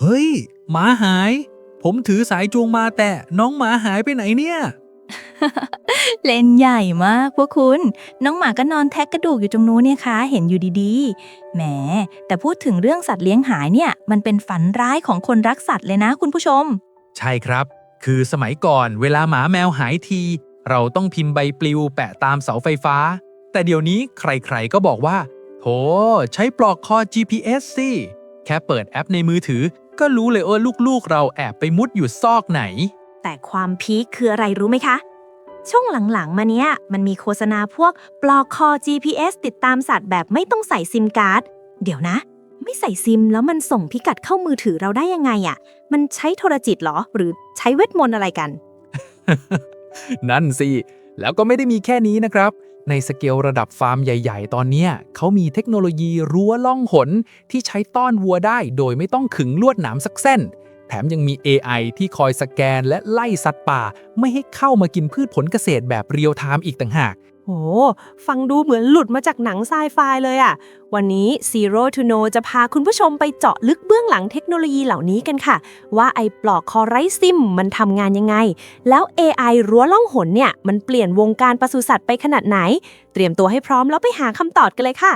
เฮ้ยหมาหายผมถือสายจูงมาแต่น้องหมาหายไปไหนเนี่ย เล่นใหญ่มากพวกคุณน้องหมาก็นอนแทะกระดูกอยู่ตรงนู้นเนี่ยคะเห็นอยู่ดีๆแหมแต่พูดถึงเรื่องสัตว์เลี้ยงหายเนี่ยมันเป็นฝันร้ายของคนรักสัตว์เลยนะคุณผู้ชม ใช่ครับคือสมัยก่อนเวลาหมาแมวหายทีเราต้องพิมพ์ใบปลิวแปะตามเสาไฟฟ้าแต่เดี๋ยวนี้ใครๆก็บอกว่าโถใช้ปลอกคอ GPS สิแค่เปิดแอปในมือถือก็รู้เลยว่าลูกๆเราแอบไปมุดอยู่ซอกไหน แต่ความพีคคืออะไรรู้ไหมคะ ช่วงหลังๆมาเนี้ยมันมีโฆษณาพวกปลอกคอ GPS ติดตามสัตว์แบบไม่ต้องใส่ซิมการ์ดเดี๋ยวนะ ไม่ใส่ซิมแล้วมันส่งพิกัดเข้ามือถือเราได้ยังไงอะมันใช้โทรจิตเหรอหรือใช้เวทมนต์อะไรกัน นั่นสิ แล้วก็ไม่ได้มีแค่นี้นะครับ ในสเกลระดับฟาร์มใหญ่ๆ ตอนเนี้ยเขามีเทคโนโลยีรั้วล่องหนที่ใช้ต้อนวัวได้โดยไม่ต้องขึงลวดหนามสักเส้น แถมยังมี AI ที่คอยสแกนและไล่สัตว์ป่าไม่ให้เข้ามากินพืชผลเกษตรแบบเรียลไทม์อีกต่างหาก โหฟังดูเหมือนหลุดมาจากหนังไซไฟเลยอะวันนี้ Zero to Know จะพาคุณผู้ชมไปเจาะลึกเบื้องหลังเทคโนโลยีเหล่านี้กันค่ะ ว่าไอ้ปลอกคอไร้ซิมมันทำงานยังไง แล้ว AI รั้วล่องหนเนี่ยมันเปลี่ยนวงการปศุสัตว์ไปขนาดไหน เตรียมตัวให้พร้อมแล้วไปหาคำตอบกันเลยค่ะ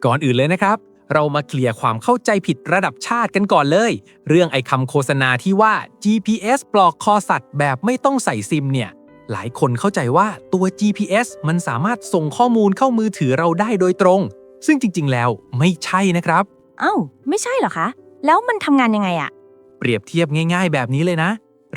ก่อนอื่นเลยนะครับ เรามาเคลียร์ความเข้าใจผิดระดับชาติกันก่อนเลย เรื่องไอ้คำโฆษณาที่ว่า GPS ปลอกคอสัตว์แบบไม่ต้องใส่ซิมเนี่ย หลายคนเข้าใจว่าตัว GPS มันสามารถส่งข้อมูลเข้ามือถือเราได้โดยตรง ซึ่งจริงๆ แล้วไม่ใช่นะครับ เอ้าไม่ใช่เหรอคะ แล้วมันทำงานยังไงอะ เปรียบเทียบง่ายๆ แบบนี้เลยนะ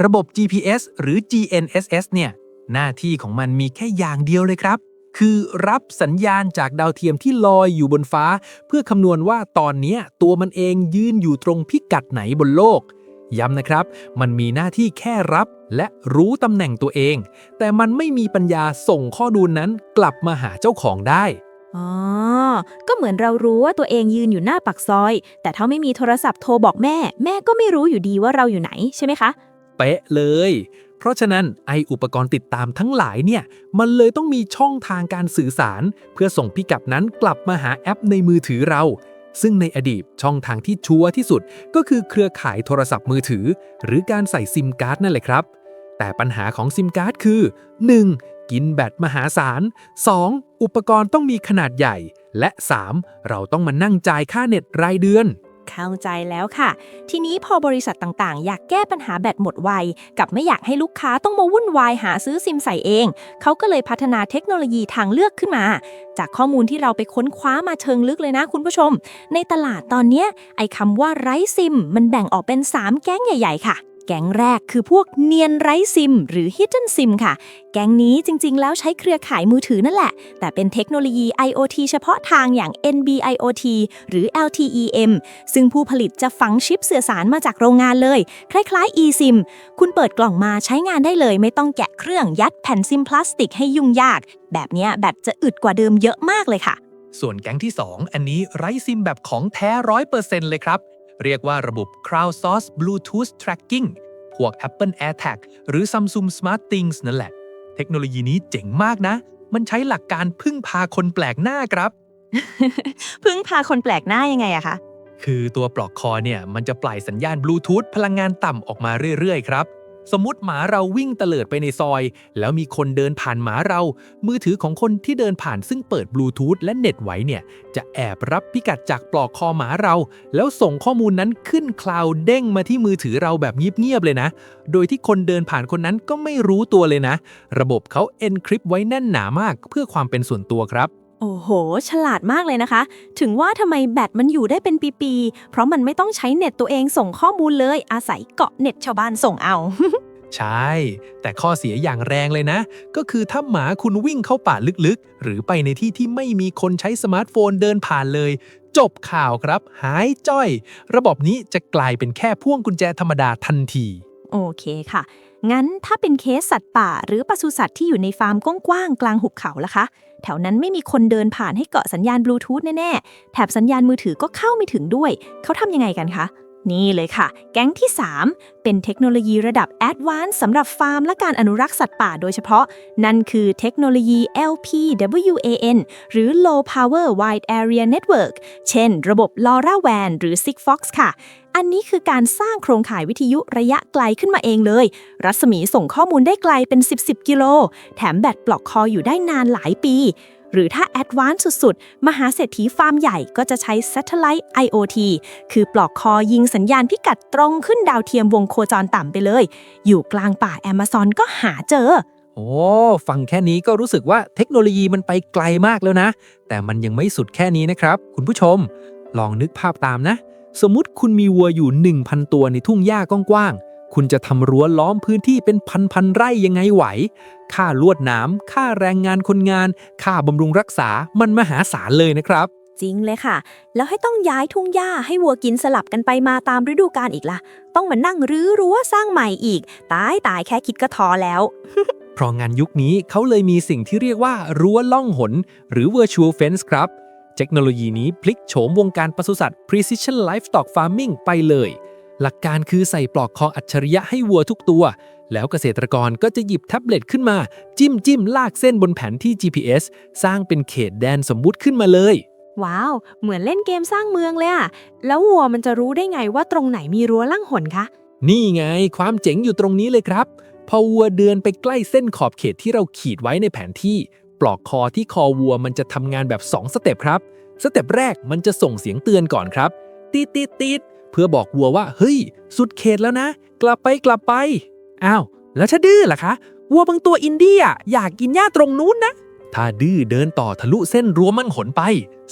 ระบบ GPS หรือ GNSS เนี่ยหน้าที่ของมันมีแค่อย่างเดียวเลยครับ คือรับสัญญาณจากดาวเทียมที่ลอยอยู่บนฟ้า เพื่อคำนวณว่าตอนเนี้ยตัวมันเองยืนอยู่ตรงพิกัดไหนบนโลก ย้ำนะครับ มันมีหน้าที่แค่รับและรู้ตำแหน่งตัวเอง แต่มันไม่มีปัญญาส่งข้อมูลนั้นกลับมาหาเจ้าของได้ อ๋อ ก็เหมือนเรารู้ว่าตัวเองยืนอยู่หน้าปากซอย แต่ถ้าไม่มีโทรศัพท์โทรบอกแม่ แม่ก็ไม่รู้อยู่ดีว่าเราอยู่ไหนใช่ไหมคะ เป๊ะเลย เพราะฉะนั้นอุปกรณ์ติดตามทั้งหลายเนี่ยมันเลยต้องมีช่องทางการสื่อสาร เพื่อส่งพิกัดนั้นกลับมาหาแอปในมือถือเรา ซึ่งในอดีตช่องทางที่ชัวร์ที่สุดก็คือเครือข่ายโทรศัพท์มือถือ หรือการใส่ซิมการ์ดนั่นแหละครับ แต่ปัญหาของซิมการ์ดคือ 1. กินแบตมหาศาล 2. อุปกรณ์ต้องมีขนาดใหญ่ และ 3. เราต้องมานั่งจ่ายค่าเน็ตรายเดือน เข้าใจแล้วค่ะ ทีนี้พอบริษัทต่างๆ อยากแก้ปัญหาแบตหมดไวกับไม่อยากให้ลูกค้าต้องมาวุ่นวายหาซื้อซิมใส่เอง เขาก็เลยพัฒนาเทคโนโลยีทางเลือกขึ้นมา จากข้อมูลที่เราไปค้นคว้ามาเชิงลึกเลยนะคุณผู้ชม ในตลาดตอนเนี้ยไอ้คำว่าไร้ซิมมันแบ่งออกเป็น 3 แก๊งใหญ่ๆค่ะ แก๊งแรกคือพวกเนียนไร้ซิมหรือ Hidden SIM ค่ะ แก๊งนี้จริงๆ แล้วใช้เครือข่ายมือถือนั่นแหละ แต่เป็นเทคโนโลยี IoT เฉพาะทางอย่าง NB-IoT หรือ LTE-M ซึ่งผู้ผลิตจะฝังชิปสื่อสารมาจากโรงงานเลย คล้ายๆ eSIM คุณเปิดกล่องมาใช้งานได้เลยไม่ต้องแกะเครื่องยัดแผ่นซิมพลาสติกให้ยุ่งยาก แบบเนี้ยแบตจะอึดกว่าเดิมเยอะมากเลยค่ะ ส่วนแก๊งที่ 2 อันนี้ไร้ซิมแบบของแท้ 100% เลยครับ เรียกว่าระบบ Crowdsource Bluetooth Tracking พวก Apple AirTag หรือ Samsung SmartThings นั่นแหละ เทคโนโลยีนี้เจ๋งมากนะ มันใช้หลักการพึ่งพาคนแปลกหน้าครับ พึ่งพาคนแปลกหน้ายังไงอะคะ คือตัวปลอกคอเนี่ยมันจะปล่อยสัญญาณบลูทูธพลังงานต่ำออกมาเรื่อยๆครับ สมมุติหมาเราวิ่งเตลิดไปในซอย แล้วมีคนเดินผ่านหมาเรา มือถือของคนที่เดินผ่านซึ่งเปิดบลูทูธและเน็ตไว้เนี่ยจะแอบรับพิกัดจากปลอกคอหมาเรา แล้วส่งข้อมูลนั้นขึ้นคลาวด์เด้งมาที่มือถือเราแบบเงียบๆเลยนะ โดยที่คนเดินผ่านคนนั้นก็ไม่รู้ตัวเลยนะ ระบบเขาเอนคริปต์ไว้แน่นหนามากเพื่อความเป็นส่วนตัวครับ โอ้โห ฉลาดมากเลยนะคะ ถึงว่าทำไมแบตมันอยู่ได้เป็นปีๆ เพราะมันไม่ต้องใช้เน็ตตัวเองส่งข้อมูลเลย อาศัยเกาะเน็ตชาวบ้านส่งเอา ใช่ แต่ข้อเสียอย่างแรงเลยนะ ก็คือถ้าหมาคุณวิ่งเข้าป่าลึกๆ หรือไปในที่ที่ไม่มีคนใช้สมาร์ทโฟนเดินผ่านเลย จบข่าวครับ หายจ้อย ระบบนี้จะกลายเป็นแค่พ่วงกุญแจธรรมดาทันที โอเคค่ะ งั้นถ้าเป็นเคสสัตว์ป่าหรือปศุสัตว์ที่อยู่ในฟาร์มกว้างๆกลางหุบเขาล่ะคะ แถวนั้นไม่มีคนเดินผ่านให้เกาะสัญญาณบลูทูธแน่ๆ แถบสัญญาณมือถือก็เข้าไม่ถึงด้วย เขาทำยังไงกันคะ นี่เลยค่ะ แก๊งที่ 3 เป็นเทคโนโลยีระดับแอดวานซ์สำหรับฟาร์มและการอนุรักษ์สัตว์ป่าโดยเฉพาะ นั่นคือเทคโนโลยี LPWAN หรือ Low Power Wide Area Network เช่น ระบบ LoRaWAN หรือ Sigfox ค่ะ อันนี้คือการสร้างโครงข่ายวิทยุระยะไกลขึ้นมาเองเลย รัศมีส่งข้อมูลได้ไกลเป็น 10 กิโล แถมแบตปลอกคออยู่ได้นานหลายปี หรือถ้าแอดวานซ์สุดๆ มหาเศรษฐีฟาร์มใหญ่ก็จะใช้ Satellite IoT คือปลอกคอยิงสัญญาณพิกัดตรงขึ้นดาวเทียมวงโคจรต่ำไปเลย อยู่กลางป่าแอมะซอนก็หาเจอ โอ้ฟังแค่นี้ก็รู้สึกว่าเทคโนโลยีมันไปไกลมากแล้วนะ แต่มันยังไม่สุดแค่นี้นะครับ คุณผู้ชม ลองนึกภาพตามนะ สมมุติคุณมีวัวอยู่ 1,000 ตัวในทุ่งหญ้ากว้างๆคุณจะทำรั้วล้อมพื้นที่เป็นพันๆไร่ยังไงไหว ค่าลวดหนามค่าแรงงานคนงาน ค่าบำรุงรักษามันมหาศาลเลยนะครับ จริงเลยค่ะ แล้วให้ต้องย้ายทุ่งหญ้าให้วัวกินสลับกันไปมาตามฤดูกาลอีกล่ะ ต้องมานั่งรื้อรั้วสร้างใหม่อีก ตายแค่คิดก็ท้อแล้ว เพราะงานยุคนี้เขาเลยมีสิ่งที่เรียกว่ารั้วล่องหนหรือ virtual fence ครับ เทคโนโลยีนี้พลิกโฉมวงการปศุสัตว์ precision livestock farming ไปเลย หลักการคือใส่ปลอกคออัจฉริยะให้วัวทุกตัว แล้วเกษตรกรก็จะหยิบแท็บเล็ตขึ้นมา จิ้มลากเส้นบนแผนที่ GPS สร้างเป็นเขตแดนสมมุติขึ้นมาเลย ว้าว เหมือนเล่นเกมสร้างเมืองเลยอะแล้ววัวมันจะรู้ได้ไงว่าตรงไหนมีรั้วล่างหนคะ นี่ไงความเจ๋งอยู่ตรงนี้เลยครับ พอวัวเดินไปใกล้เส้นขอบเขตที่เราขีดไว้ในแผนที่ ปลอกคอที่คอวัวมันจะทำงานแบบ2สเต็ปครับ สเต็ปแรกมันจะส่งเสียงเตือนก่อนครับตีดเพื่อบอกวัวว่าเฮ้ยสุดเขตแล้วนะ กลับไปอ้าวแล้วถ้าดื้อล่ะคะวัวบางตัวอินเดียอยากกินหญ้าตรงนู้นนะถ้าดื้อเดินต่อทะลุเส้นรั้วมั่นขนไป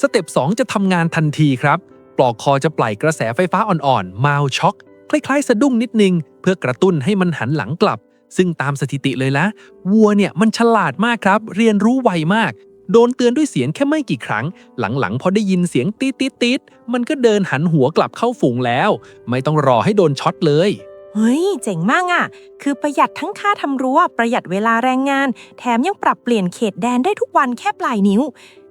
สเต็ป2จะทำงานทันทีครับปลอกคอจะปล่อยกระแสไฟฟ้าอ่อนๆมาวช็อคคล้ายๆสะดุ้งนิดนึงเพื่อกระตุ้นให้มันหันหลังกลับซึ่งตามสถิติเลยละวัวเนี่ยมันฉลาดมากครับเรียนรู้ไวมากโดนเตือนด้วยเสียงแค่ไม่กี่ครั้งหลังๆพอได้ยินเสียงตีดมันก็เดินหันหัวกลับเข้าฝูงแล้วไม่ต้องรอให้โดนช็อตเลย เฮ้ย เจ๋งมากอะคือประหยัดทั้งค่าทำรั้ว ประหยัดเวลาแรงงาน แถมยังปรับเปลี่ยนเขตแดนได้ทุกวันแค่ปลายนิ้ว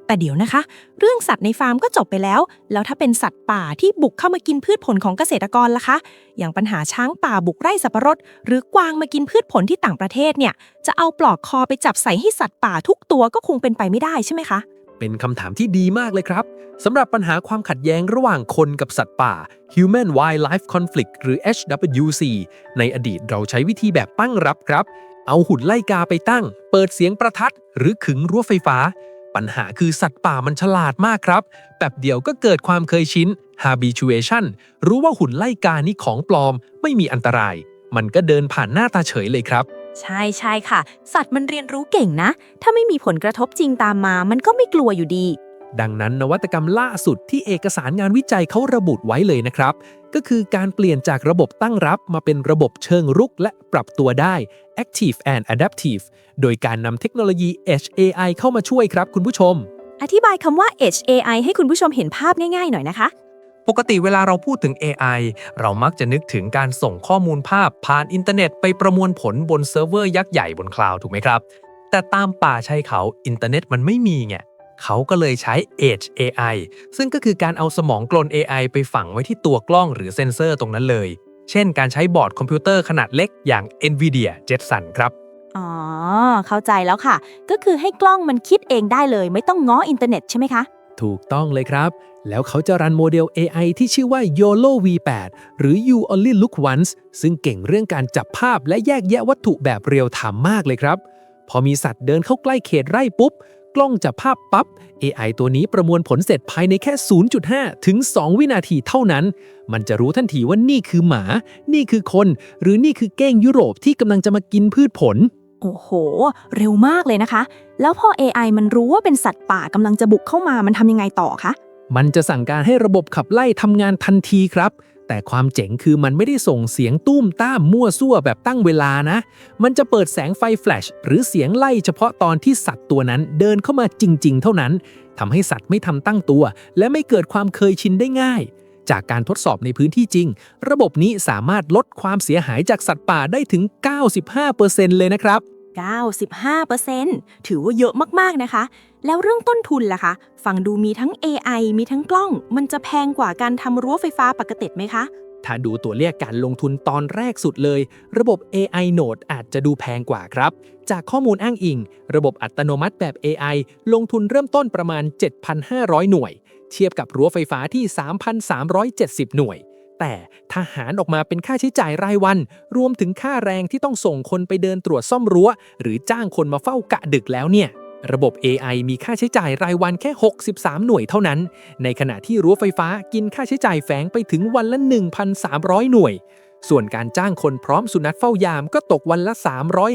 แต่เดี๋ยวนะคะ เรื่องสัตว์ในฟาร์มก็จบไปแล้ว แล้วถ้าเป็นสัตว์ป่าที่บุกเข้ามากินพืชผลของเกษตรกรล่ะคะ อย่างปัญหาช้างป่าบุกไร่สับปะรด หรือกวางมากินพืชผลที่ต่างประเทศเนี่ย จะเอาปลอกคอไปจับใส่ให้สัตว์ป่าทุกตัวก็คงเป็นไปไม่ได้ใช่ไหมคะ เป็นคำถามที่ดีมากเลยครับสำหรับปัญหาความขัดแย้งระหว่างคนกับสัตว์ป่า Human Wildlife Conflict หรือ HWC ในอดีตเราใช้วิธีแบบตั้งรับครับ เอาหุ่นไล่กาไปตั้ง เปิดเสียงประทัด หรือขึงรั้วไฟฟ้า ปัญหาคือสัตว์ป่ามันฉลาดมากครับแป๊บเดียวก็เกิดความเคยชิน Habituation รู้ว่าหุ่นไล่กานี่ของปลอมไม่มีอันตราย มันก็เดินผ่านหน้าตาเฉยเลยครับ ใช่ค่ะ สัตว์มันเรียนรู้เก่งนะ ถ้าไม่มีผลกระทบจริงตามมา มันก็ไม่กลัวอยู่ดี ดังนั้นนวัตกรรมล่าสุดที่เอกสารงานวิจัยเขาระบุไว้เลยนะครับ ก็คือการเปลี่ยนจากระบบตั้งรับมาเป็นระบบเชิงรุกและปรับตัวได้ Active and Adaptive โดยการนำเทคโนโลยี Edge AI เข้ามาช่วยครับคุณผู้ชม อธิบายคำว่า Edge AI ให้คุณผู้ชมเห็นภาพง่ายๆหน่อยนะคะ ปกติเวลาเราพูดถึง AI เรามักจะนึกถึงการส่งข้อมูลภาพผ่านอินเทอร์เน็ตไปประมวลผลบนเซิร์ฟเวอร์ยักษ์ใหญ่บนคลาวด์ถูกไหมครับ แต่ตามป่าชายเขาอินเทอร์เน็ตมันไม่มีไงเขาก็เลยใช้ Edge AI ซึ่งก็คือการเอาสมองกลน AI ไปฝังไว้ที่ตัวกล้องหรือเซ็นเซอร์ตรงนั้นเลย เช่นการใช้บอร์ดคอมพิวเตอร์ขนาดเล็กอย่าง NVIDIA Jetson ครับ อ๋อ เข้าใจแล้วค่ะ ก็คือให้กล้องมันคิดเองได้เลย ไม่ต้องง้ออินเทอร์เน็ตใช่ไหมคะ ถูกต้องเลยครับ แล้วเขาจะรันโมเดล AI ที่ชื่อว่า YOLO V8 หรือ You Only Look Once ซึ่งเก่งเรื่องการจับภาพและแยกแยะวัตถุแบบเรียลไทม์มากเลยครับ พอมีสัตว์เดินเข้าใกล้เขตไร่ปุ๊บ กล้องจับภาพปั๊บ AI ตัวนี้ประมวลผลเสร็จภายในแค่ 0.5 ถึง 2 วินาทีเท่านั้น มันจะรู้ทันทีว่านี่คือหมา นี่คือคน หรือนี่คือเก้งยุโรปที่กำลังจะมากินพืชผล โอ้โห เร็วมากเลยนะคะ แล้วพอ AI มันรู้ว่าเป็นสัตว์ป่ากำลังจะบุกเข้ามา มันทำยังไงต่อคะ มันจะสั่งการให้ระบบขับไล่ทำงานทันทีครับ แต่ความเจ๋งคือมันไม่ได้ส่งเสียงตุ้มต้ามมั่วซั่วแบบตั้งเวลานะ มันจะเปิดแสงไฟแฟลชหรือเสียงไล่เฉพาะตอนที่สัตว์ตัวนั้นเดินเข้ามาจริงๆ เท่านั้น ทำให้สัตว์ไม่ทำตั้งตัว และไม่เกิดความเคยชินได้ง่าย จากการทดสอบในพื้นที่จริง ระบบนี้สามารถลดความเสียหายจากสัตว์ป่าได้ถึง 95% เลยนะครับ 95% ถือว่าเยอะมากๆนะคะ แล้วเรื่องต้นทุนล่ะคะ ฟังดูมีทั้ง AI มีทั้งกล้อง มันจะแพงกว่าการทำรั้วไฟฟ้าปกติไหมคะ ถ้าดูตัวเลขการลงทุนตอนแรกสุดเลย ระบบ AI Node อาจจะดูแพงกว่าครับ จากข้อมูลอ้างอิง ระบบอัตโนมัติแบบ AI ลงทุนเริ่มต้นประมาณ 7,500 หน่วย เทียบกับรั้วไฟฟ้าที่ 3,370 หน่วย แต่ถ้าหารออกมาเป็นค่าใช้จ่ายรายวัน รวมถึงค่าแรงที่ต้องส่งคนไปเดินตรวจซ่อมรั้ว หรือจ้างคนมาเฝ้ากะดึกแล้วเนี่ย ระบบ AI มีค่าใช้จ่ายรายวันแค่ 63 หน่วยเท่านั้น ในขณะที่รั้วไฟฟ้ากินค่าใช้จ่ายแฝงไปถึงวันละ 1,300 หน่วย ส่วนการจ้างคนพร้อมสุนัขเฝ้ายามก็ตกวันละ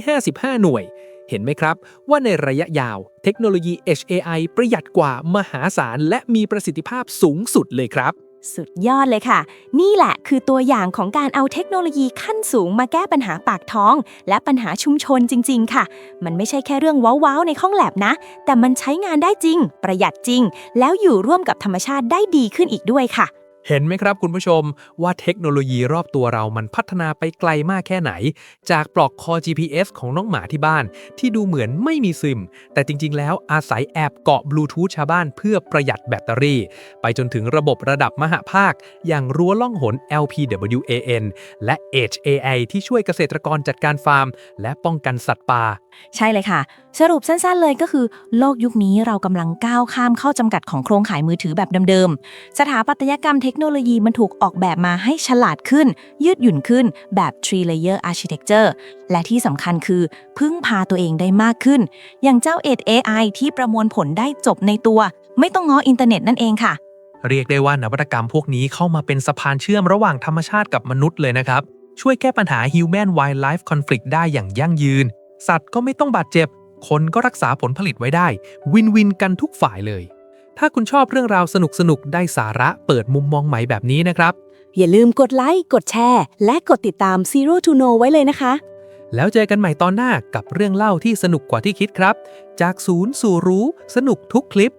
355 หน่วย เห็นไหมครับว่าในระยะยาวเทคโนโลยี Edge AI ประหยัดกว่ามหาศาลและมีประสิทธิภาพสูงสุดเลยครับ สุดยอดเลยค่ะ นี่แหละคือตัวอย่างของการเอาเทคโนโลยีขั้นสูงมาแก้ปัญหาปากท้อง และปัญหาชุมชนจริงๆค่ะ มันไม่ใช่แค่เรื่องว้าวๆในห้องแลบนะ แต่มันใช้งานได้จริง ประหยัดจริง แล้วอยู่ร่วมกับธรรมชาติได้ดีขึ้นอีกด้วยค่ะ เห็นไหมครับคุณผู้ชมว่าเทคโนโลยีรอบตัวเรามันพัฒนาไปไกลมากแค่ไหน จากปลอกคอ GPS ของน้องหมาที่บ้านที่ดูเหมือนไม่มีซิม แต่จริงๆแล้วอาศัยแอบเกาะบลูทูธชาวบ้านเพื่อประหยัดแบตเตอรี่ ไปจนถึงระบบระดับมหภาค อย่างรั้วล่องหน LPWAN และ Edge AI ที่ช่วยเกษตรกรจัดการฟาร์ม และป้องกันสัตว์ป่า ใช่เลยค่ะ สรุปสั้นๆเลยก็คือโลกยุคนี้เรากำลังก้าวข้ามข้อจำกัดของโครงข่ายมือถือแบบเดิมๆ สถาปัตยกรรมเทคโนโลยีมันถูกออกแบบมาให้ฉลาดขึ้น ยืดหยุ่นขึ้นแบบ 3 layer architecture และที่สำคัญคือพึ่งพาตัวเองได้มากขึ้น อย่างเจ้า Edge AI ที่ประมวลผลได้จบในตัว ไม่ต้องง้ออินเทอร์เน็ตนั่นเองค่ะ เรียกได้ว่านวัตกรรมพวกนี้เข้ามาเป็นสะพานเชื่อมระหว่างธรรมชาติกับมนุษย์เลยนะครับ ช่วยแก้ปัญหา Human Wildlife Conflict ได้อย่างยั่งยืน สัตว์ก็ไม่ต้องบาดเจ็บ คนก็รักษาผลผลิตไว้ได้ วินวินกันทุกฝ่ายเลย ถ้าคุณชอบเรื่องราวสนุกๆ ได้สาระเปิดมุมมองใหม่แบบนี้นะครับ อย่าลืมกดไลค์ กดแชร์ และกดติดตาม Zero to Know ไว้เลยนะคะ แล้วเจอกันใหม่ตอนหน้ากับเรื่องเล่าที่สนุกกว่าที่คิดครับ จากศูนย์สู่รู้สนุกทุกคลิป